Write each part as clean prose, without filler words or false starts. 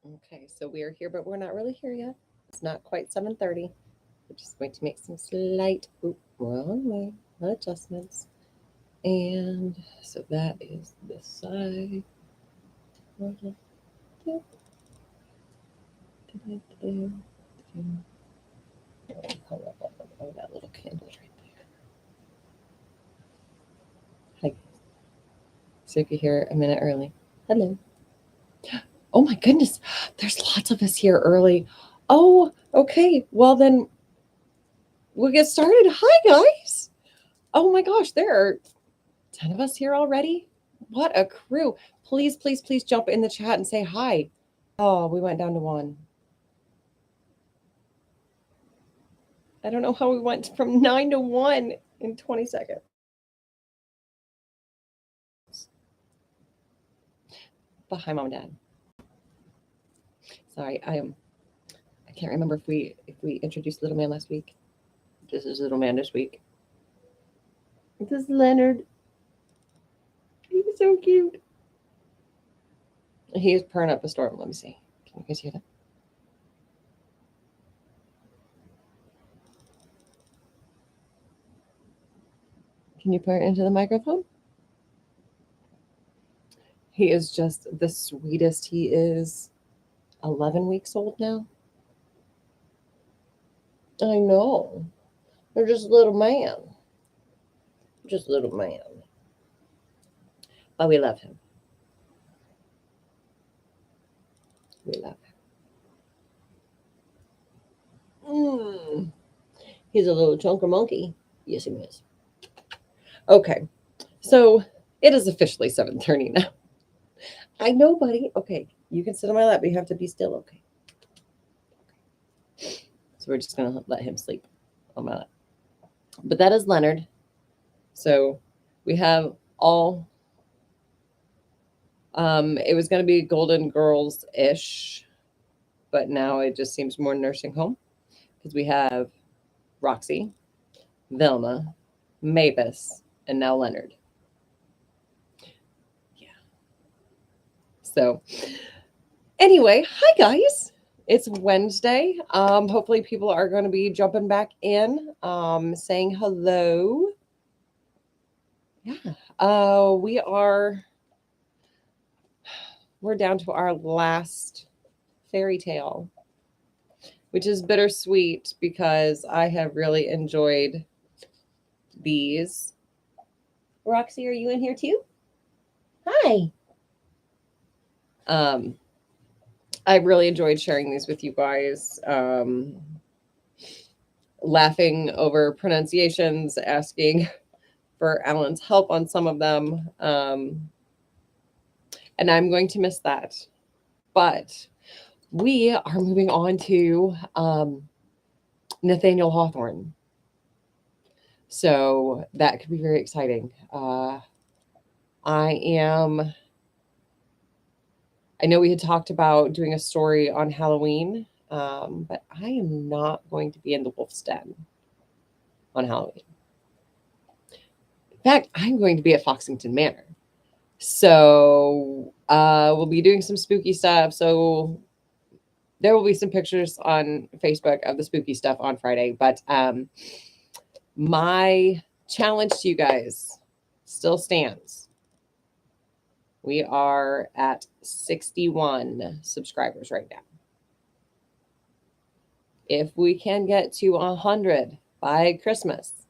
Okay, so we are here, but we're not really here yet. It's not quite 7:30. We're just going to make some slight, wrong way, adjustments. And so that is this side. Oh, that little candle's right there. Hi. So if you hear a minute early, hello. Oh my goodness, there's lots of us here early. Oh, okay. Well, then we'll get started. Hi, guys. Oh my gosh, there are 10 of us here already. What a crew. Please, please, please jump in the chat and say hi. Oh, we went down to one. I don't know how we went from 9 to 1 in 20 seconds. But hi, Mom and Dad. Sorry, I can't remember if we introduced Little Man last week. This is Little Man this week. This is Leonard. He's so cute. He's purring up a storm. Let me see. Can you guys hear that? Can you put it into the microphone? He is just the sweetest. He is 11 weeks old now. I know. They're just a little man. Just a little man. But we love him. We love him. He's a little chunker monkey. Yes, he is. Okay. So it is officially 7:30 now. I know, buddy. Okay. You can sit on my lap, but you have to be still, okay? So we're just going to let him sleep on my lap. But that is Leonard. So we have all it was going to be Golden Girls ish, but now it just seems more nursing home because we have Roxy, Velma, Mavis, and now Leonard. Yeah. So anyway, hi guys. It's Wednesday. Hopefully people are going to be jumping back in, saying hello. Yeah. We're down to our last fairy tale, which is bittersweet because I have really enjoyed these. Roxy, are you in here too? Hi. Um, I really enjoyed sharing these with you guys. Laughing over pronunciations, asking for Alan's help on some of them. And I'm going to miss that. But we are moving on to Nathaniel Hawthorne. So that could be very exciting. I know we had talked about doing a story on Halloween, but I am not going to be in the Wolf's Den on Halloween. In fact, I'm going to be at Foxington Manor. So we'll be doing some spooky stuff. So there will be some pictures on Facebook of the spooky stuff on Friday. But my challenge to you guys still stands. We are at 61 subscribers right now. If we can get to 100 by Christmas,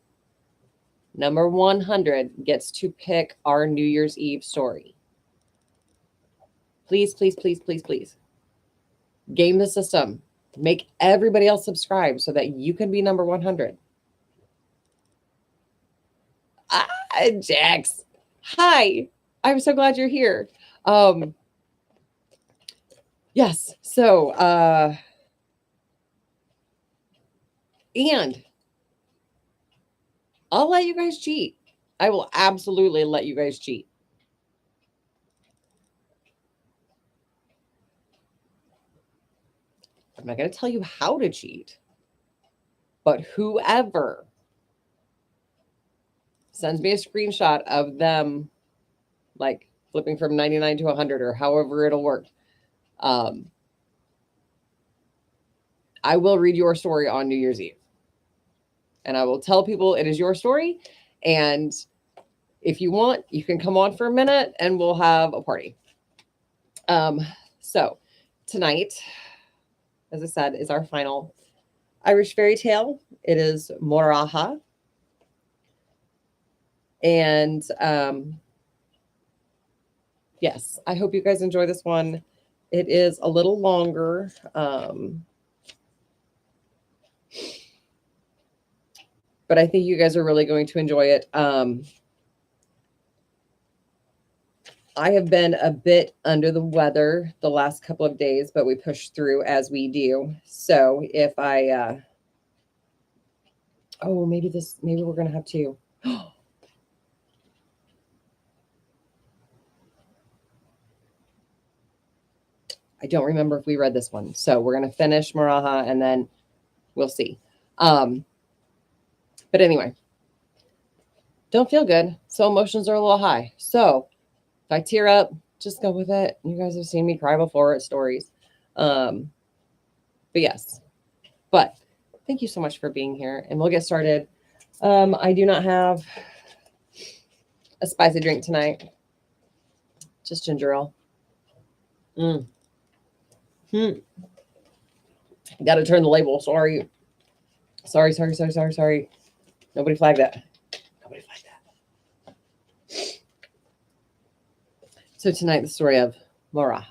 number 100 gets to pick our New Year's Eve story. Please, please, please, please, please. Game the system. Make everybody else subscribe so that you can be number 100. Jax. Hi. I'm so glad you're here. Yes. So, and I'll let you guys cheat. I will absolutely let you guys cheat. I'm not going to tell you how to cheat, but whoever sends me a screenshot of them, like flipping from 99 to 100 or however it'll work, I will read your story on New Year's Eve. And I will tell people it is your story. And if you want, you can come on for a minute and we'll have a party. So tonight, as I said, is our final Irish fairy tale. It is Morraha. And yes, I hope you guys enjoy this one. It is a little longer. But I think you guys are really going to enjoy it. I have been a bit under the weather the last couple of days, but we push through as we do. So if I, maybe we're going to have two. I don't remember if we read this one. So we're going to finish Morraha and then we'll see. But anyway, don't feel good. So emotions are a little high. So if I tear up, just go with it. You guys have seen me cry before at stories. But yes, but thank you so much for being here and we'll get started. I do not have a spicy drink tonight. Just ginger ale. Got to turn the label. Sorry. Nobody flagged that. So tonight, the story of Morraha.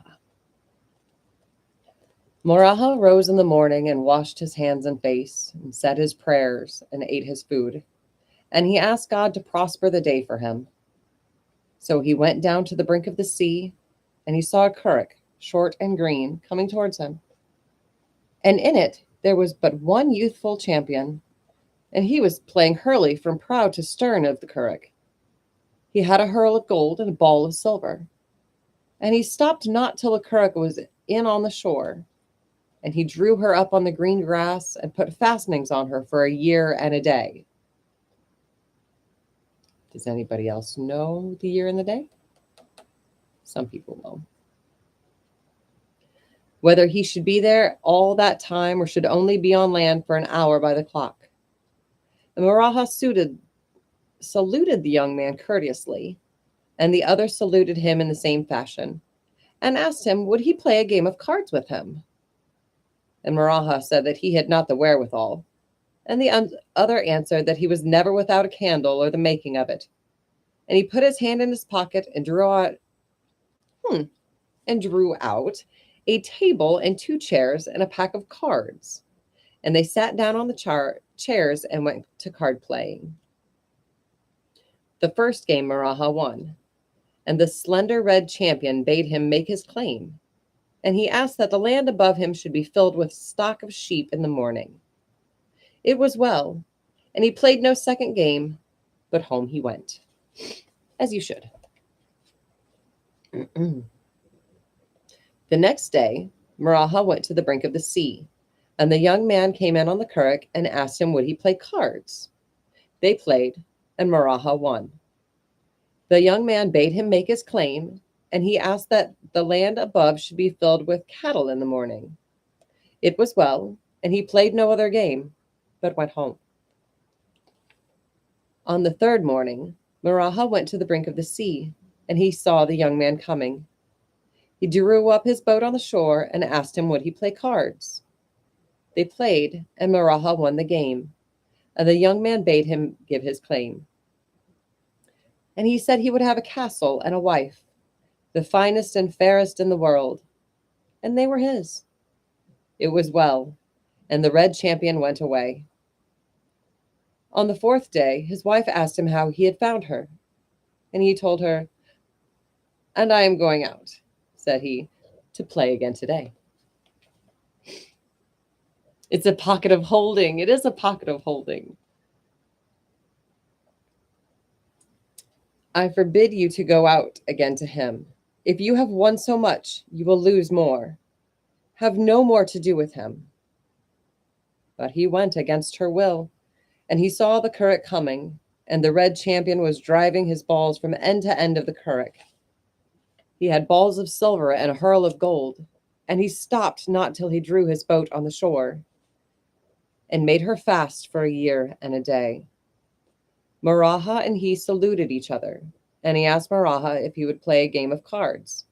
Morraha rose in the morning and washed his hands and face and said his prayers and ate his food. And he asked God to prosper the day for him. So he went down to the brink of the sea and he saw a curragh, short and green, coming towards him. And in it there was but one youthful champion, and he was playing hurley from prow to stern of the curragh. He had a hurl of gold and a ball of silver. And he stopped not till the curragh was in on the shore. And he drew her up on the green grass and put fastenings on her for a year and a day. Does anybody else know the year and the day? Some people know. Whether he should be there all that time or should only be on land for an hour by the clock. And Morraha saluted the young man courteously, and the other saluted him in the same fashion, and asked him, would he play a game of cards with him? And Morraha said that he had not the wherewithal, and the other answered that he was never without a candle or the making of it. And he put his hand in his pocket and drew out a table and two chairs and a pack of cards. And they sat down on the chairs and went to card playing. The first game Morraha won, and the slender red champion bade him make his claim. And he asked that the land above him should be filled with stock of sheep in the morning. It was well, and he played no second game, but home he went, as you should. The next day, Morraha went to the brink of the sea, and the young man came in on the curragh and asked him would he play cards. They played, and Morraha won. The young man bade him make his claim, and he asked that the land above should be filled with cattle in the morning. It was well, and he played no other game, but went home. On the third morning, Morraha went to the brink of the sea, and he saw the young man coming. He drew up his boat on the shore and asked him would he play cards. They played, and Morraha won the game, and the young man bade him give his claim. And he said he would have a castle and a wife, the finest and fairest in the world, and they were his. It was well, and the red champion went away. On the fourth day, his wife asked him how he had found her, and he told her, and I am going out, said he, to play again today. It's a pocket of holding. It is a pocket of holding. I forbid you to go out again to him. If you have won so much, you will lose more. Have no more to do with him. But he went against her will, and he saw the curragh coming, and the red champion was driving his balls from end to end of the curragh. He had balls of silver and a hurl of gold, and he stopped not till he drew his boat on the shore. and made her fast for a year and a day. Morraha and he saluted each other, and he asked Morraha if he would play a game of cards,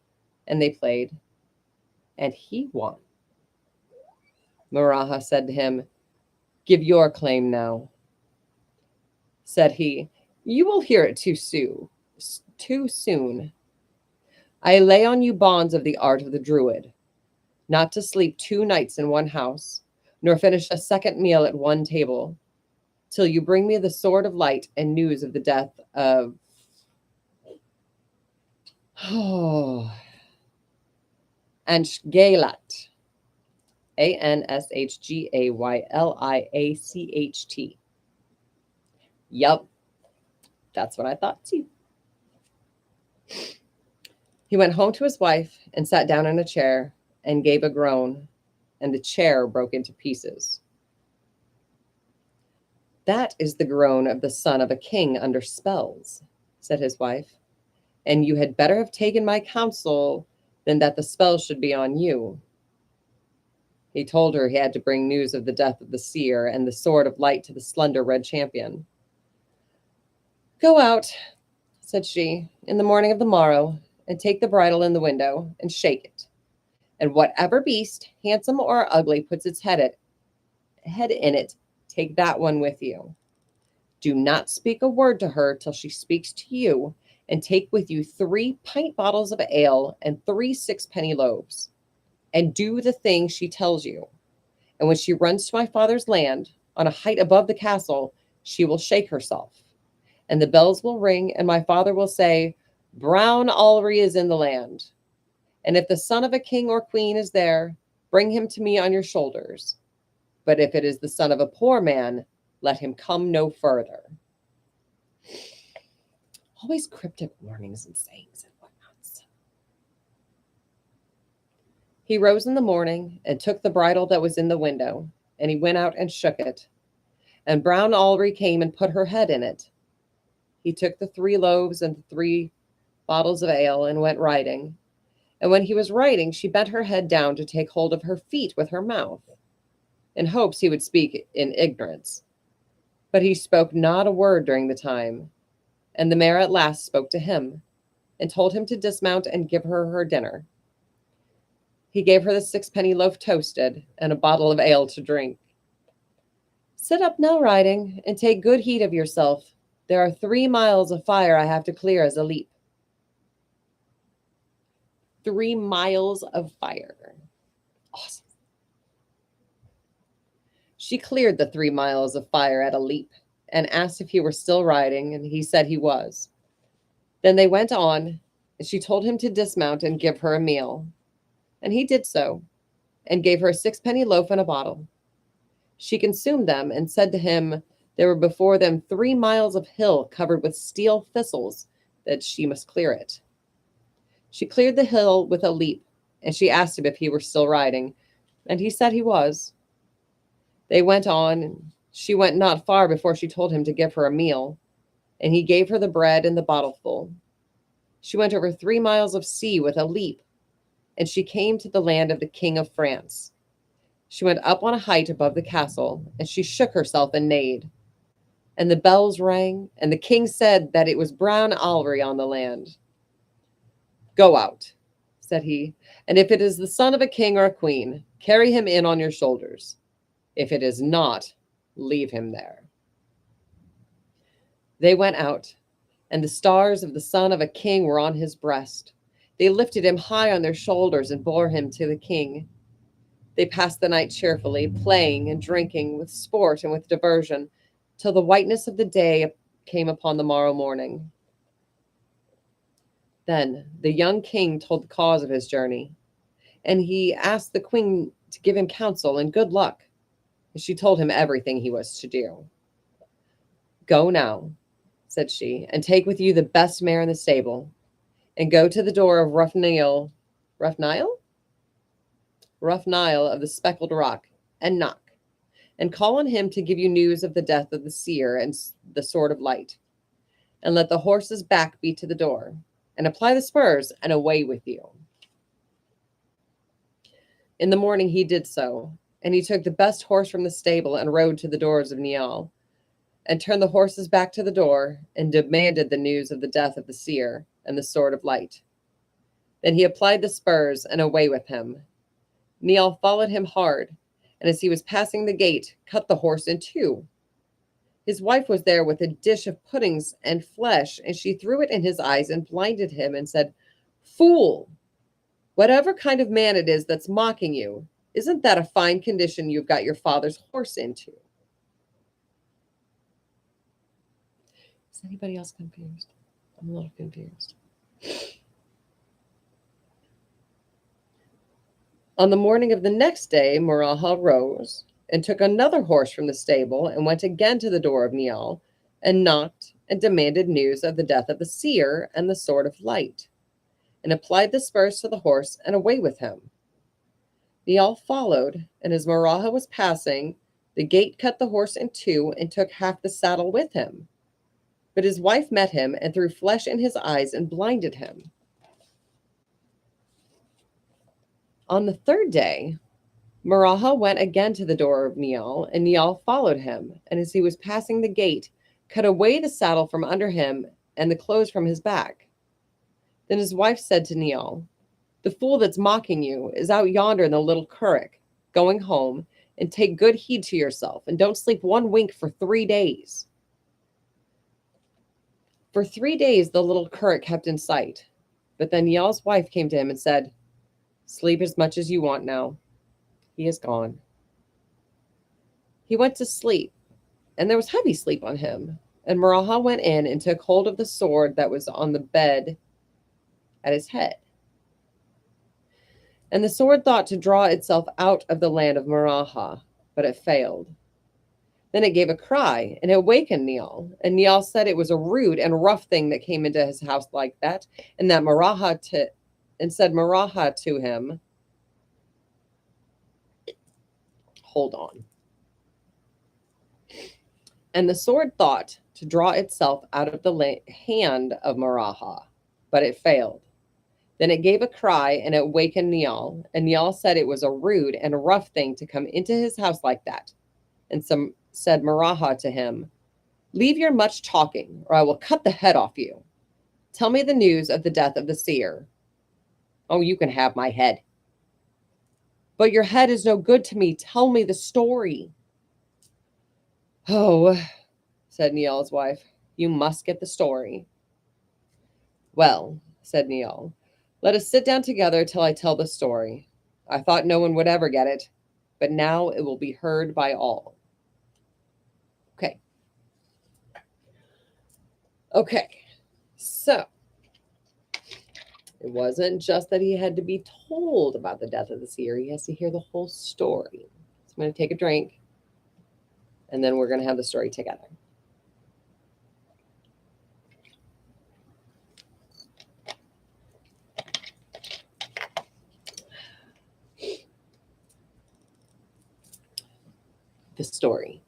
and they played, and he won. Morraha said to him, "Give your claim now." Said he, "You will hear it too soon. I lay on you bonds of the art of the Druid, not to sleep 2 nights in one house, nor finish a second meal at one table, till you bring me the sword of light and news of the death of Anshgaylat, Anshgayliacht. Yup, that's what I thought too. He went home to his wife and sat down in a chair and gave a groan, and the chair broke into pieces. "That is the groan of the son of a king under spells," said his wife, "and you had better have taken my counsel than that the spell should be on you." He told her he had to bring news of the death of the seer and the sword of light to the slender red champion. "Go out," said she, "in the morning of the morrow, and take the bridle in the window, and shake it. And whatever beast, handsome or ugly, puts its head in it, take that one with you. Do not speak a word to her till she speaks to you, and take with you 3 pint bottles of ale and 3 sixpenny loaves. And do the thing she tells you. And when she runs to my father's land, on a height above the castle, she will shake herself. And the bells will ring, and my father will say, 'Brown Alry is in the land.' And if the son of a king or queen is there, bring him to me on your shoulders. But if it is the son of a poor man, let him come no further." Always cryptic warnings and sayings and whatnots. He rose in the morning and took the bridle that was in the window, and he went out and shook it. And Brown Alry came and put her head in it. He took the 3 loaves and the 3 bottles of ale and went riding. And when he was riding, she bent her head down to take hold of her feet with her mouth, in hopes he would speak in ignorance. But he spoke not a word during the time, and the mare at last spoke to him, and told him to dismount and give her her dinner. He gave her the sixpenny loaf toasted, and a bottle of ale to drink. "Sit up now, riding, and take good heed of yourself. There are 3 miles of fire I have to clear as a leap." 3 miles of fire. Awesome. She cleared the 3 miles of fire at a leap, and asked if he were still riding, and he said he was. Then they went on, and she told him to dismount and give her a meal. And he did so, and gave her a sixpenny loaf and a bottle. She consumed them, and said to him there were before them 3 miles of hill covered with steel thistles, that she must clear it. She cleared the hill with a leap, and she asked him if he were still riding, and he said he was. They went on, and she went not far before she told him to give her a meal, and he gave her the bread and the bottleful. She went over 3 miles of sea with a leap, and she came to the land of the King of France. She went up on a height above the castle, and she shook herself and neighed. And the bells rang, and the king said that it was Brown Alry on the land. "Go out," said he, "and if it is the son of a king or a queen, carry him in on your shoulders. If it is not, leave him there." They went out, and the stars of the son of a king were on his breast. They lifted him high on their shoulders and bore him to the king. They passed the night cheerfully, playing and drinking, with sport and with diversion, till the whiteness of the day came upon the morrow morning. Then the young king told the cause of his journey, and he asked the queen to give him counsel and good luck. And she told him everything he was to do. "Go now," said she, "and take with you the best mare in the stable, and go to the door of Rough Nile of the Speckled Rock, and knock, and call on him to give you news of the death of the seer and the sword of light. And let the horse's back be to the door, and apply the spurs, and away with you." In the morning he did so, and he took the best horse from the stable and rode to the doors of Niall, and turned the horses back to the door, and demanded the news of the death of the seer and the sword of light. Then he applied the spurs, and away with him. Niall followed him hard, and as he was passing the gate, cut the horse in two. His wife was there with a dish of puddings and flesh, and she threw it in his eyes and blinded him and said, "Fool! Whatever kind of man it is that's mocking you, isn't that a fine condition you've got your father's horse into?" Is anybody else confused? I'm a little confused. On the morning of the next day, Morraha rose and took another horse from the stable and went again to the door of Niall and knocked and demanded news of the death of the seer and the sword of light, and applied the spurs to the horse and away with him. Niall followed, and as Morraha was passing, the gate cut the horse in two and took half the saddle with him. But his wife met him and threw flesh in his eyes and blinded him. On the third day, Morraha went again to the door of Niall, and Niall followed him, and as he was passing the gate, cut away the saddle from under him and the clothes from his back. Then his wife said to Niall, "The fool that's mocking you is out yonder in the little curragh, going home, and take good heed to yourself, and don't sleep one wink for 3 days." For 3 days the little curragh kept in sight, but then Niall's wife came to him and said, "Sleep as much as you want now. He is gone." He went to sleep, and there was heavy sleep on him. And Morraha went in and took hold of the sword that was on the bed at his head. And the sword thought to draw itself out of the land of Morraha, but it failed. Then it gave a cry, and it awakened Niall. And Niall said it was a rude and rough thing that came into his house like that, and that said Morraha to him, "Hold on." And the sword thought to draw itself out of the hand of Morraha, but it failed. Then it gave a cry, and it wakened Niall. And Niall said it was a rude and rough thing to come into his house like that. And said Morraha to him, "Leave your much talking, or I will cut the head off you. Tell me the news of the death of the seer." "Oh, you can have my head." "But your head is no good to me. Tell me the story." "Oh," said Niall's wife, "you must get the story." "Well," said Niall, "let us sit down together till I tell the story. I thought no one would ever get it, but now it will be heard by all." Okay. Okay. So it wasn't just that he had to be told about the death of the seer. He has to hear the whole story. So I'm going to take a drink, and then we're going to have the story together. The story.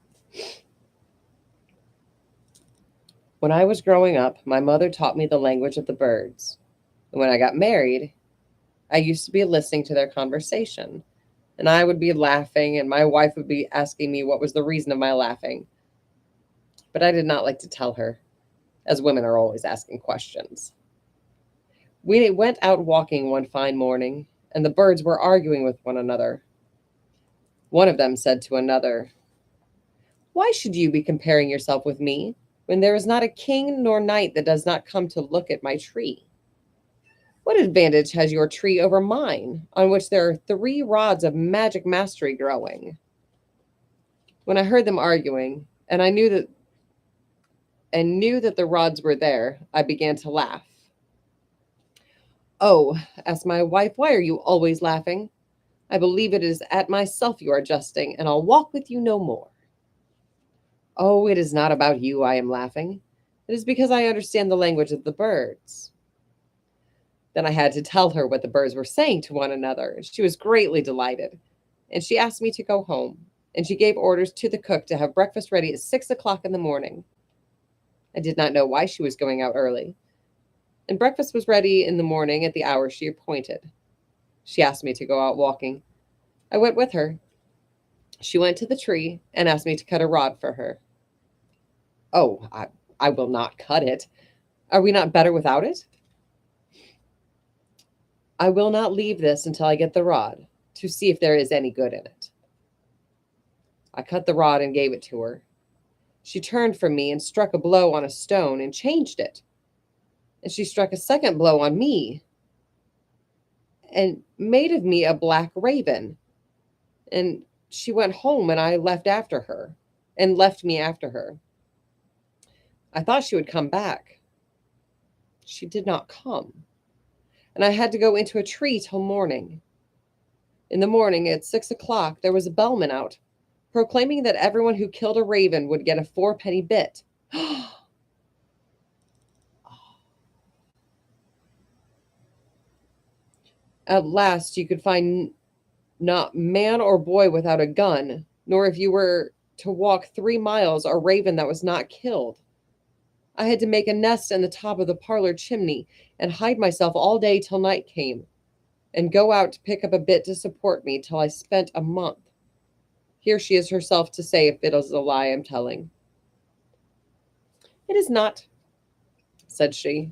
When I was growing up, my mother taught me the language of the birds. And when I got married, I used to be listening to their conversation. And I would be laughing, and my wife would be asking me what was the reason of my laughing. But I did not like to tell her, as women are always asking questions. We went out walking one fine morning, and the birds were arguing with one another. One of them said to another, "Why should you be comparing yourself with me, when there is not a king nor knight that does not come to look at my tree? What advantage has your tree over mine, on which there are 3 rods of magic mastery growing?" When I heard them arguing, and I knew that the rods were there, I began to laugh. "Oh," asked my wife, "why are you always laughing? I believe it is at myself you are jesting, and I'll walk with you no more." "Oh, it is not about you I am laughing. It is because I understand the language of the birds." Then I had to tell her what the birds were saying to one another, and she was greatly delighted. And she asked me to go home, and she gave orders to the cook to have breakfast ready at 6 o'clock in the morning. I did not know why she was going out early, and breakfast was ready in the morning at the hour she appointed. She asked me to go out walking. I went with her. She went to the tree and asked me to cut a rod for her. Oh, I will not cut it. Are we not better without it? I will not leave this until I get the rod to see if there is any good in it. I cut the rod and gave it to her. She turned from me and struck a blow on a stone and changed it. And she struck a second blow on me and made of me a black raven. And she went home and I left after her and left me after her. I thought she would come back. She did not come. And I had to go into a tree till morning. In the morning at 6 o'clock, there was a bellman out proclaiming that everyone who killed a raven would get a fourpenny bit. At last, you could find not man or boy without a gun, nor if you were to walk 3 miles a raven that was not killed. I had to make a nest in the top of the parlor chimney and hide myself all day till night came, and go out to pick up a bit to support me till I spent a month. Here she is herself to say if it is a lie I'm telling. It is not, said she.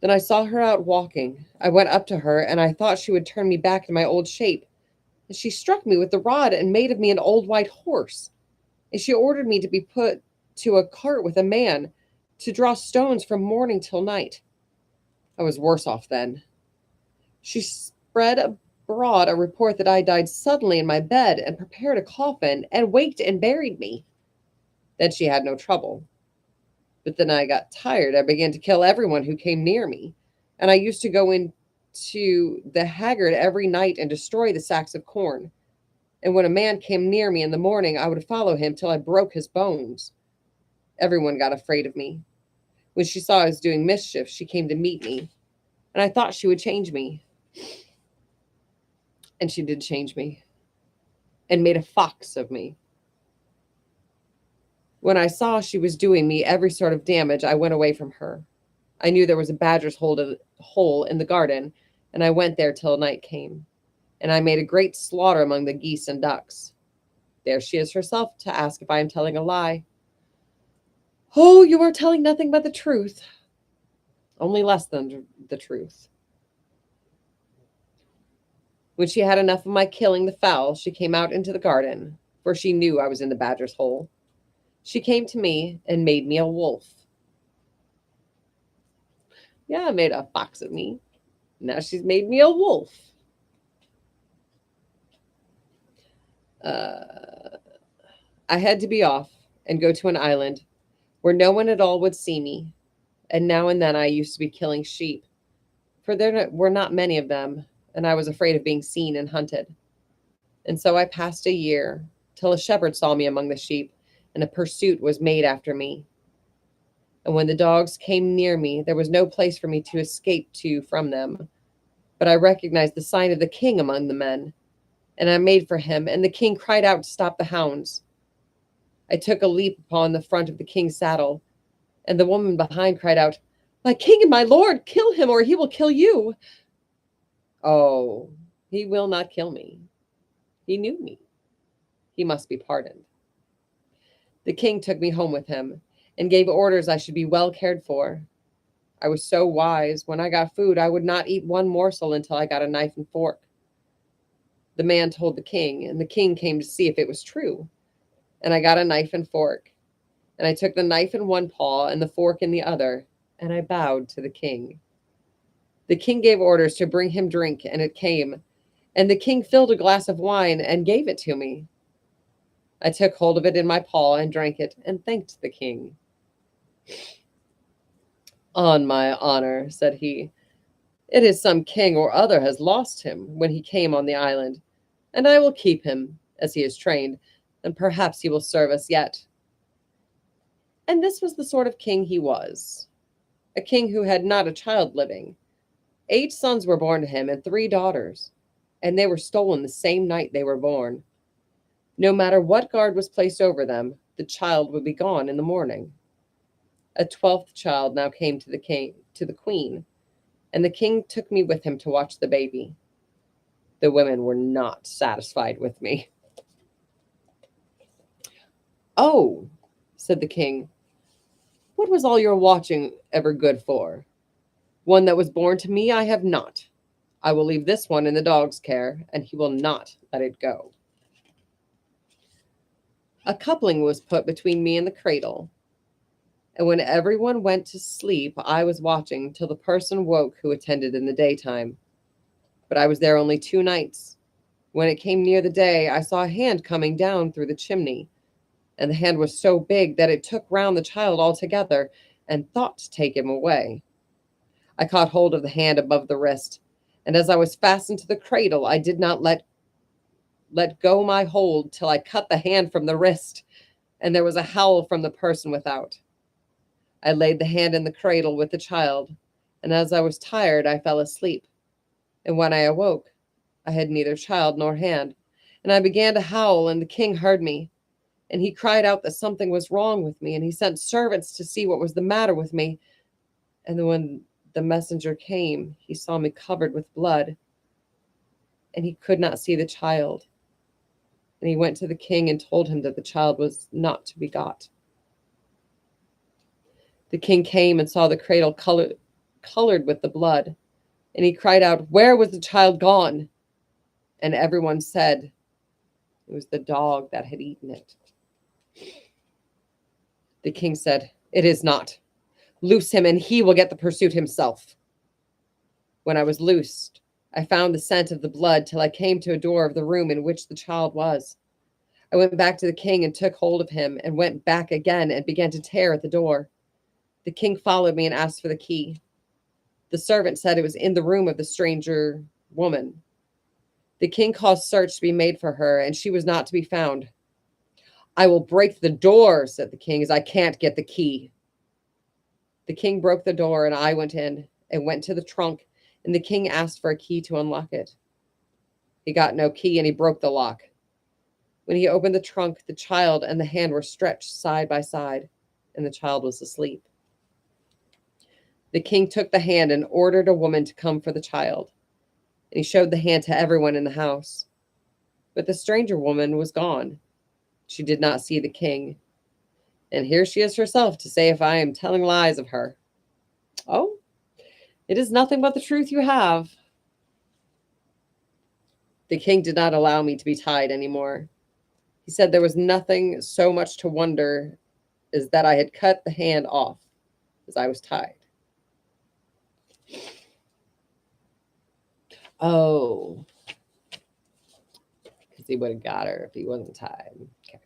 Then I saw her out walking. I went up to her, and I thought she would turn me back to my old shape. And she struck me with the rod and made of me an old white horse. And she ordered me to be put to a cart with a man to draw stones from morning till night. I was worse off then. She spread abroad a report that I died suddenly in my bed and prepared a coffin and waked and buried me. Then she had no trouble. But then I got tired. I began to kill everyone who came near me. And I used to go into the haggard every night and destroy the sacks of corn. And when a man came near me in the morning, I would follow him till I broke his bones. Everyone got afraid of me. When she saw I was doing mischief, she came to meet me. And I thought she would change me. And she did change me and made a fox of me. When I saw she was doing me every sort of damage, I went away from her. I knew there was a badger's hole in the garden, and I went there till night came. And I made a great slaughter among the geese and ducks. There she is herself to ask if I am telling a lie. Oh, you are telling nothing but the truth. Only less than the truth. When she had enough of my killing the fowl, she came out into the garden, for she knew I was in the badger's hole. She came to me and made me a wolf. Yeah, I made a fox of me. Now she's made me a wolf. I had to be off and go to an island where no one at all would see me. And now and then I used to be killing sheep, for there were not many of them, and I was afraid of being seen and hunted. And so I passed a year, till a shepherd saw me among the sheep, and a pursuit was made after me. And when the dogs came near me, there was no place for me to escape to from them. But I recognized the sign of the king among the men, and I made for him, and the king cried out to stop the hounds. I took a leap upon the front of the king's saddle, and the woman behind cried out, "My king and my lord, kill him, or he will kill you." Oh, he will not kill me. He knew me. He must be pardoned. The king took me home with him, and gave orders I should be well cared for. I was so wise, when I got food, I would not eat one morsel until I got a knife and fork. The man told the king, and the king came to see if it was true. And I got a knife and fork, and I took the knife in one paw and the fork in the other, and I bowed to the king. The king gave orders to bring him drink, and it came, and the king filled a glass of wine and gave it to me. I took hold of it in my paw and drank it, and thanked the king. "On my honor," said he, "it is some king or other has lost him when he came on the island, and I will keep him, as he is trained, and perhaps he will serve us yet." And this was the sort of king he was, a king who had not a child living. 8 sons were born to him and 3 daughters, and they were stolen the same night they were born. No matter what guard was placed over them, the child would be gone in the morning. A 12th child now came to the queen, and the king took me with him to watch the baby. The women were not satisfied with me. Oh, said the king, what was all your watching ever good for? One that was born to me I have not. I will leave this one in the dog's care, and he will not let it go. A coupling was put between me and the cradle, and when everyone went to sleep, I was watching till the person woke who attended in the daytime. But I was there only 2 nights. When it came near the day, I saw a hand coming down through the chimney, and the hand was so big that it took round the child altogether, and thought to take him away. I caught hold of the hand above the wrist, and as I was fastened to the cradle, I did not let go my hold till I cut the hand from the wrist, and there was a howl from the person without. I laid the hand in the cradle with the child, and as I was tired, I fell asleep. And when I awoke, I had neither child nor hand, and I began to howl, and the king heard me. And he cried out that something was wrong with me, and he sent servants to see what was the matter with me. And then when the messenger came, he saw me covered with blood, and he could not see the child. And he went to the king and told him that the child was not to be got. The king came and saw the cradle colored with the blood, and he cried out, "Where was the child gone?" And everyone said it was the dog that had eaten it. The king said, "It is not. Loose him, and he will get the pursuit himself." When I was loosed, I found the scent of the blood till I came to a door of the room in which the child was. I went back to the king and took hold of him, and went back again and began to tear at the door. The king followed me and asked for the key. The servant said it was in the room of the stranger woman. The king caused search to be made for her, and she was not to be found. "I will break the door," said the king, "as I can't get the key." The king broke the door, and I went in and went to the trunk, and the king asked for a key to unlock it. He got no key, and he broke the lock. When he opened the trunk, the child and the hand were stretched side by side, and the child was asleep. The king took the hand and ordered a woman to come for the child, and he showed the hand to everyone in the house. But the stranger woman was gone. She did not see the king, and here she is herself to say if I am telling lies of her. Oh, it is nothing but the truth you have. The king did not allow me to be tied any more. He said there was nothing so much to wonder as that I had cut the hand off as I was tied. Oh, because he would have got her if he wasn't tied. Okay.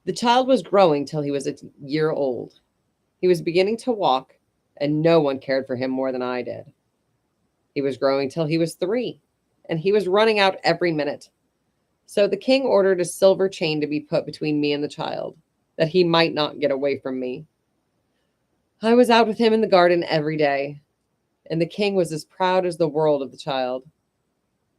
The child was growing till he was a year old. He was beginning to walk, and no one cared for him more than I did. He was growing till he was 3, and he was running out every minute. So the king ordered a silver chain to be put between me and the child, that he might not get away from me. I was out with him in the garden every day, and the king was as proud as the world of the child.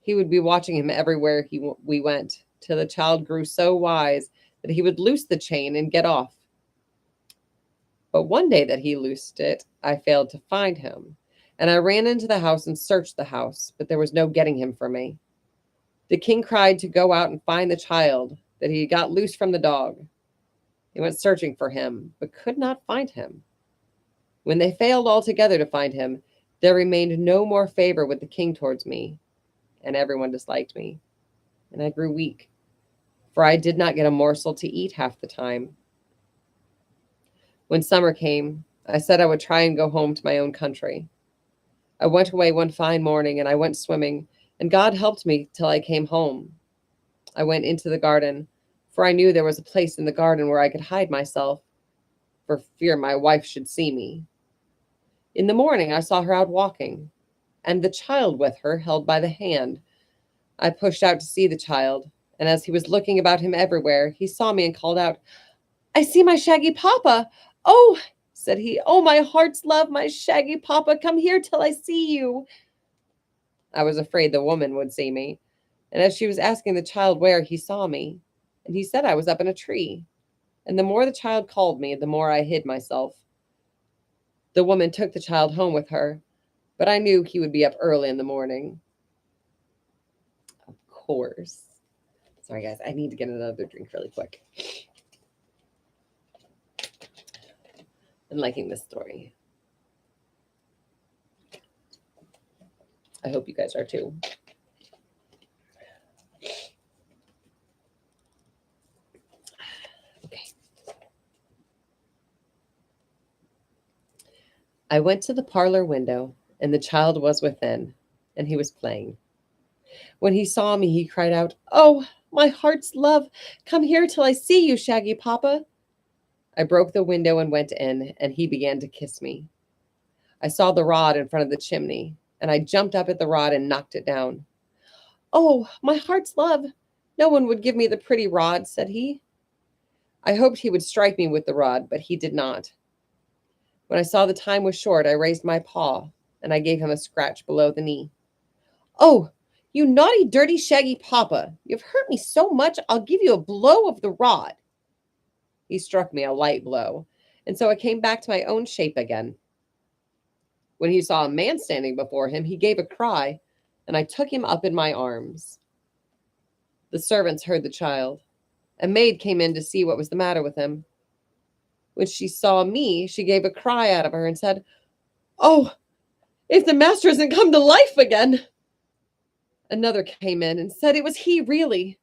He would be watching him everywhere we went, till the child grew so wise that he would loose the chain and get off. But one day that he loosed it, I failed to find him, and I ran into the house and searched the house, but there was no getting him for me. The king cried to go out and find the child that he got loose from the dog. They went searching for him, but could not find him. When they failed altogether to find him, there remained no more favor with the king towards me, and everyone disliked me, and I grew weak, for I did not get a morsel to eat half the time. When summer came, I said I would try and go home to my own country. I went away one fine morning, and I went swimming, and God helped me till I came home. I went into the garden, for I knew there was a place in the garden where I could hide myself, for fear my wife should see me. In the morning I saw her out walking, and the child with her, held by the hand. I pushed out to see the child, and as he was looking about him everywhere, he saw me and called out, "I see my shaggy papa. Oh," said he, "oh, my heart's love, my shaggy papa, come here till I see you." I was afraid the woman would see me, and as she was asking the child where, he saw me, and he said I was up in a tree. And the more the child called me, the more I hid myself. The woman took the child home with her, but I knew he would be up early in the morning. Of course. Sorry, guys. I need to get another drink really quick. I'm liking this story. I hope you guys are too. Okay. I went to the parlor window, and the child was within, and he was playing. When he saw me, he cried out, "Oh, my heart's love, come here till I see you, Shaggy Papa." I broke the window and went in, and he began to kiss me. I saw the rod in front of the chimney, and I jumped up at the rod and knocked it down. "Oh, my heart's love, no one would give me the pretty rod," said he. I hoped he would strike me with the rod, but he did not. When I saw the time was short, I raised my paw, and I gave him a scratch below the knee. "Oh, you naughty, dirty, Shaggy Papa, you've hurt me so much, I'll give you a blow of the rod." He struck me a light blow, and so I came back to my own shape again. When he saw a man standing before him, he gave a cry, and I took him up in my arms. The servants heard the child. A maid came in to see what was the matter with him. When she saw me, she gave a cry out of her and said, "Oh, if the master hasn't come to life again." Another came in and said it was he really.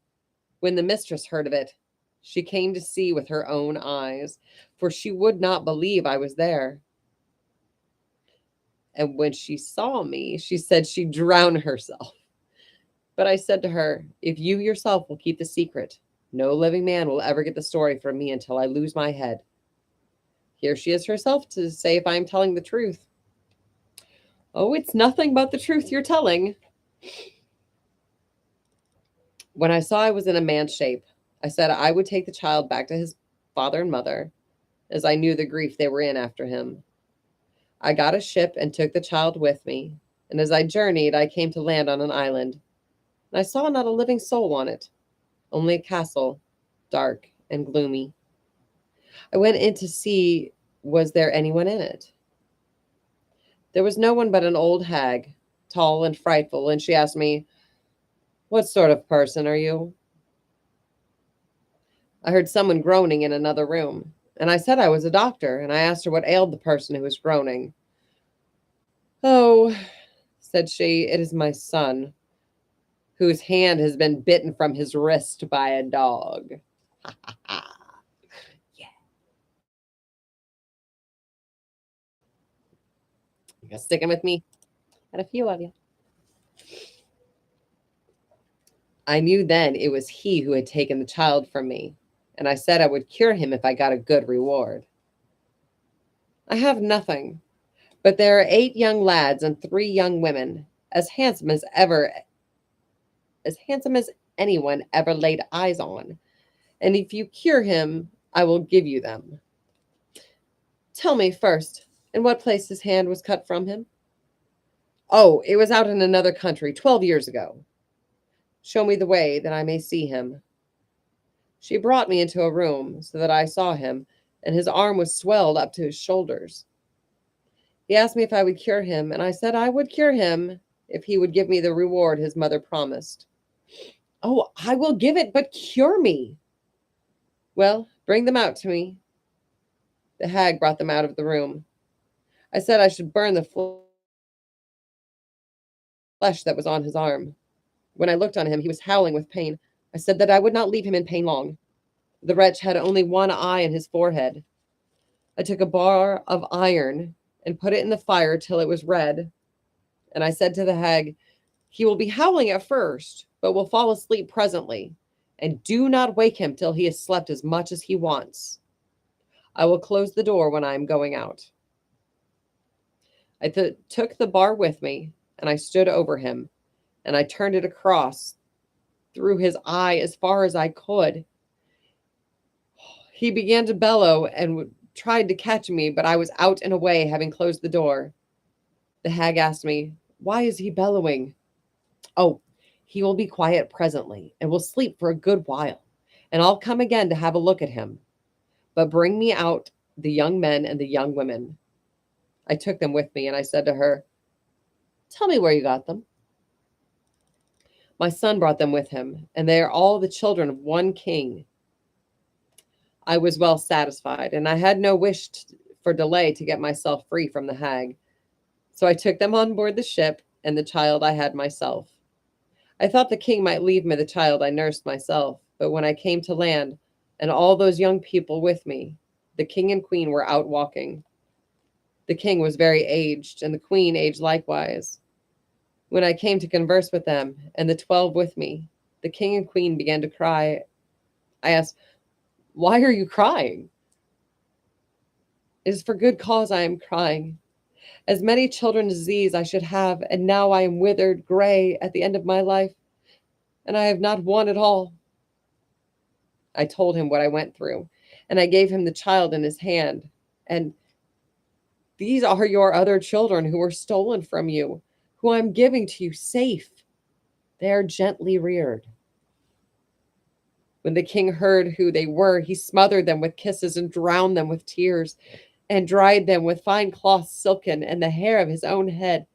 When the mistress heard of it, she came to see with her own eyes, for she would not believe I was there. And when she saw me, she said she'd drown herself. But I said to her, "If you yourself will keep the secret, no living man will ever get the story from me until I lose my head." Here she is herself to say if I am telling the truth. "Oh, it's nothing but the truth you're telling." When I saw I was in a man's shape, I said I would take the child back to his father and mother, as I knew the grief they were in after him. I got a ship and took the child with me, and as I journeyed, I came to land on an island, and I saw not a living soul on it, only a castle, dark and gloomy. I went in to see was there anyone in it. There was no one but an old hag, tall and frightful, and she asked me, "What sort of person are you?" I heard someone groaning in another room, and I said I was a doctor, and I asked her what ailed the person who was groaning. "Oh," said she, "it is my son, whose hand has been bitten from his wrist by a dog." Yeah. You guys sticking with me? Had a few of you. I knew then it was he who had taken the child from me, and I said I would cure him if I got a good reward. "I have nothing, but there are 8 young lads and 3 young women, as handsome as anyone ever laid eyes on, and if you cure him, I will give you them. Tell me first, in what place his hand was cut from him?" "Oh, it was out in another country 12 years ago." "Show me the way that I may see him." She brought me into a room so that I saw him, and his arm was swelled up to his shoulders. He asked me if I would cure him, and I said I would cure him if he would give me the reward his mother promised. "Oh, I will give it, but cure me." "Well, bring them out to me." The hag brought them out of the room. I said I should burn the flesh that was on his arm. When I looked on him, he was howling with pain. I said that I would not leave him in pain long. The wretch had only one eye in his forehead. I took a bar of iron and put it in the fire till it was red. And I said to the hag, "He will be howling at first, but will fall asleep presently. And do not wake him till he has slept as much as he wants. I will close the door when I am going out." I took the bar with me, and I stood over him, and I turned it across through his eye as far as I could. He began to bellow and tried to catch me, but I was out and away, having closed the door. The hag asked me, "Why is he bellowing?" "Oh, he will be quiet presently and will sleep for a good while, and I'll come again to have a look at him. But bring me out the young men and the young women." I took them with me, and I said to her, "Tell me where you got them." My son brought them with him, and they are all the children of one king. I was well satisfied, and I had no wish for delay to get myself free from the hag. So I took them on board the ship, and the child I had myself. I thought the king might leave me the child I nursed myself, but when I came to land, and all those young people with me, the king and queen were out walking. The king was very aged, and the queen aged likewise. When I came to converse with them, and the 12 with me, the king and queen began to cry. I asked, "Why are you crying?" "It is for good cause I am crying. As many children as these I should have, and now I am withered, gray, at the end of my life, and I have not one at all." I told him what I went through, and I gave him the child in his hand. And these are your other children who were stolen from you, who I am giving to you safe. They are gently reared. When the king heard who they were, he smothered them with kisses and drowned them with tears, and dried them with fine cloth silken and the hair of his own head.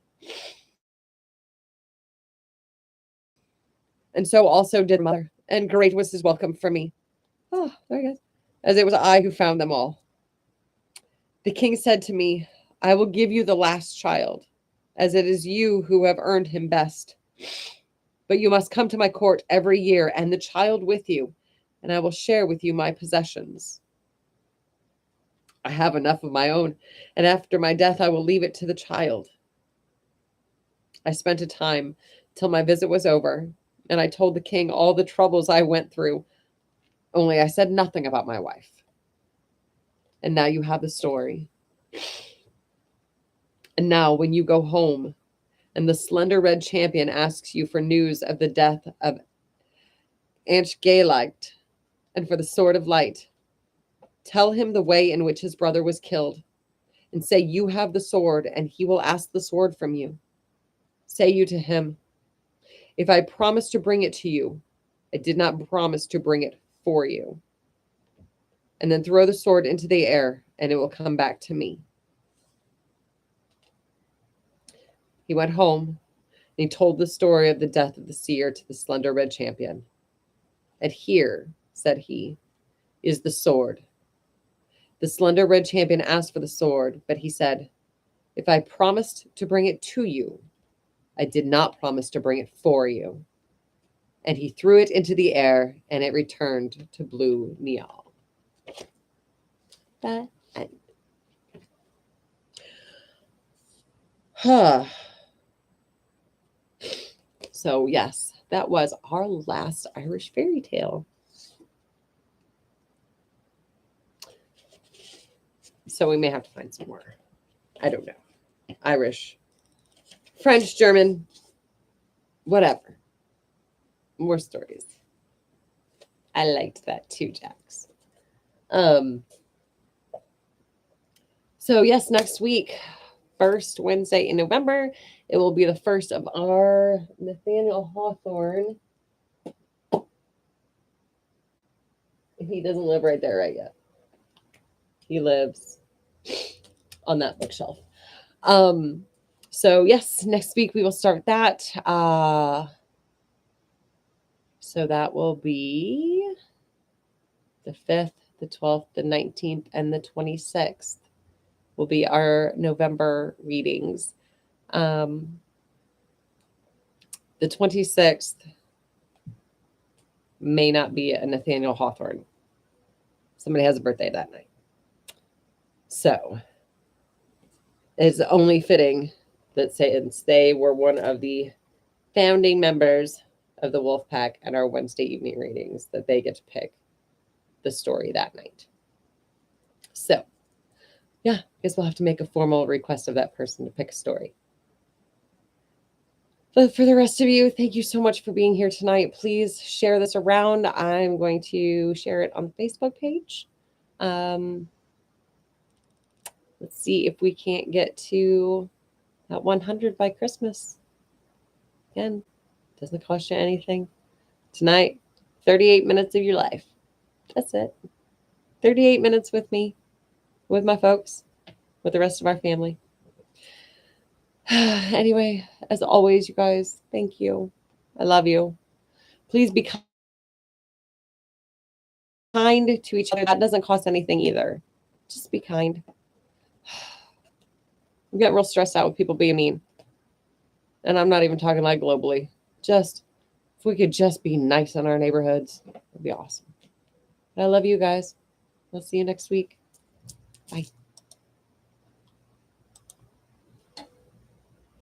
And so also did mother, and great was his welcome for me. Oh, there he goes. As it was I who found them all. The king said to me, "I will give you the last child, as it is you who have earned him best. But you must come to my court every year, and the child with you, and I will share with you my possessions. I have enough of my own, and after my death I will leave it to the child." I spent a time till my visit was over, and I told the king all the troubles I went through, only I said nothing about my wife. And now you have the story. And now when you go home, and the slender red champion asks you for news of the death of Anchgalite and for the sword of light, tell him the way in which his brother was killed, and say you have the sword, and he will ask the sword from you. Say you to him, "If I promised to bring it to you, I did not promise to bring it for you." And then throw the sword into the air, and it will come back to me. He went home, and he told the story of the death of the seer to the slender red champion. "And here," said he, "is the sword." The slender red champion asked for the sword, but he said, "If I promised to bring it to you, I did not promise to bring it for you." And he threw it into the air, and it returned to Blue Niall. That end. So, yes, that was our last Irish fairy tale. So we may have to find some more. I don't know. Irish, French, German, whatever. More stories. I liked that too, Jax. So yes, next week, first Wednesday in November, it will be the first of our Nathaniel Hawthorne. He doesn't live right there right yet. He lives on that bookshelf. So yes, next week we will start that. So that will be the 5th, the 12th, the 19th, and the 26th will be our November readings. The 26th may not be a Nathaniel Hawthorne. Somebody has a birthday that night. So it's only fitting that since they were one of the founding members of the Wolf Pack and our Wednesday evening readings that they get to pick the story that night. So, yeah, I guess we'll have to make a formal request of that person to pick a story. But for the rest of you, thank you so much for being here tonight. Please share this around. I'm going to share it on the Facebook page. Let's see if we can't get to that 100 by Christmas. Again, doesn't cost you anything. Tonight, 38 minutes of your life. That's it. 38 minutes with me, with my folks, with the rest of our family. Anyway, as always, you guys, thank you. I love you. Please be kind to each other. That doesn't cost anything either. Just be kind. I'm getting real stressed out with people being mean. And I'm not even talking like globally. Just if we could just be nice in our neighborhoods, it'd be awesome. I love you guys. We'll see you next week. Bye.